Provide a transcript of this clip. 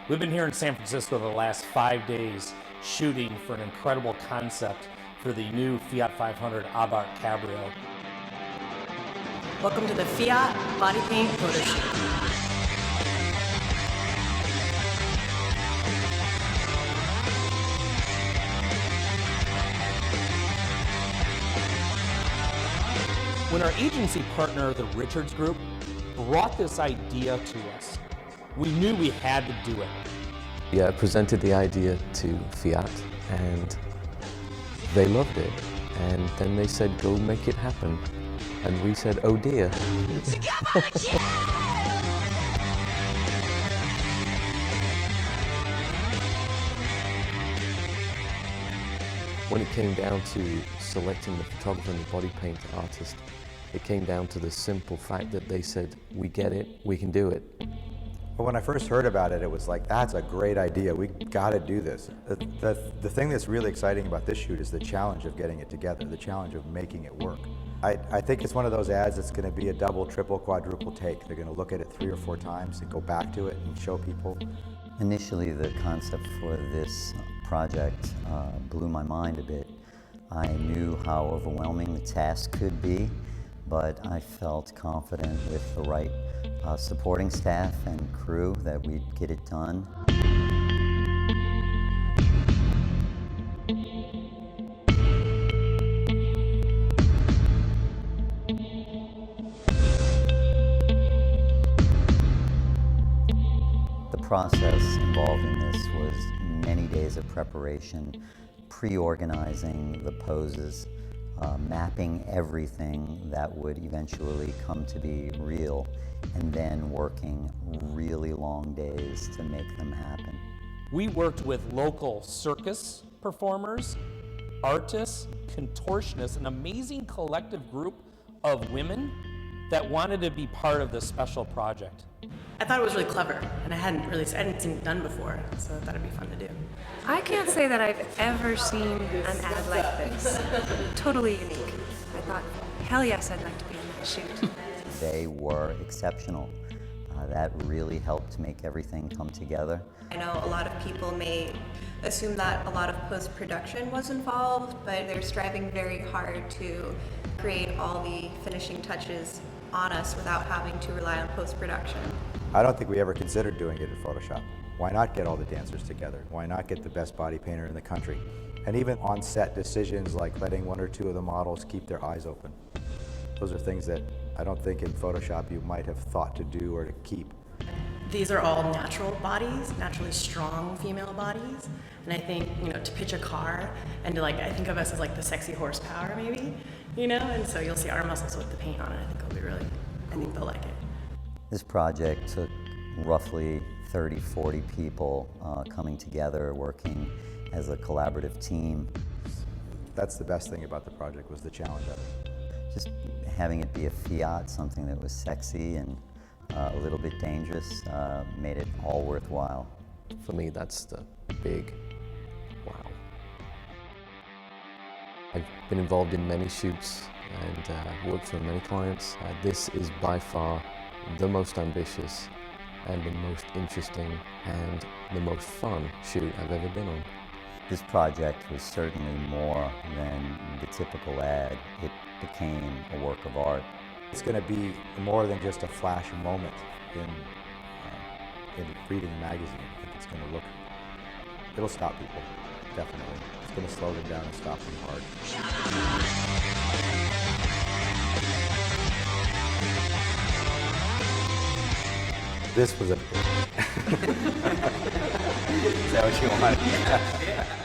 We've been here in San Francisco the last 5 days shooting for an incredible concept for the new Fiat 500 Abarth Cabrio. Welcome to the Fiat Body Paint Photo Shoot. When our agency partner, the Richards Group, brought this idea to us, we knew we had to do it. Yeah, I presented the idea to Fiat and they loved it. And then they said, go make it happen. And we said, oh dear. When it came down to selecting the photographer and the body paint artist, it came down to the simple fact that they said, we get it, we can do it. But when I first heard about it, it was like, that's a great idea, we gotta do this. The thing that's really exciting about this shoot is the challenge of getting it together, the challenge of making it work. I think it's one of those ads that's gonna be a double, triple, quadruple take. They're gonna look at it 3 or 4 times and go back to it and show people. Initially, the concept for this project blew my mind a bit. I knew how overwhelming the task could be, but I felt confident with the right supporting staff and crew that we'd get it done. The process involved in this was many days of preparation, pre-organizing the poses, mapping everything that would eventually come to be real, and then working really long days to make them happen. We worked with local circus performers, artists, contortionists, an amazing collective group of women that wanted to be part of this special project. I thought it was really clever, and I hadn't seen it done before, so I thought it'd be fun to do. I can't say that I've ever seen an ad like this. Totally unique. I thought, hell yes, I'd like to be in that shoot. They were exceptional. That really helped make everything come together. I know a lot of people may assume that a lot of post-production was involved, but they're striving very hard to create all the finishing touches on us without having to rely on post-production. I don't think we ever considered doing it in Photoshop. Why not get all the dancers together? Why not get the best body painter in the country? And even on-set decisions like letting 1 or 2 of the models keep their eyes open. Those are things that I don't think in Photoshop you might have thought to do or to keep. These are all natural bodies, naturally strong female bodies. And I think, to pitch a car and to I think of us as the sexy horsepower maybe, and so you'll see our muscles with the paint on it. I think it'll be really, I think they'll like it. This project took roughly 30, 40 people coming together, working as a collaborative team. That's the best thing about the project, was the challenge of it. Just having it be a Fiat, something that was sexy and a little bit dangerous, made it all worthwhile. For me, that's the big wow. I've been involved in many shoots and worked for many clients. This is by far the most ambitious and the most interesting and the most fun shoot I've ever been on. This project was certainly more than the typical ad. It became a work of art. It's going to be more than just a flash moment in reading a magazine. I think it's going to it'll stop people, definitely. It's going to slow them down and stop them hard. This was a... Is that what you want?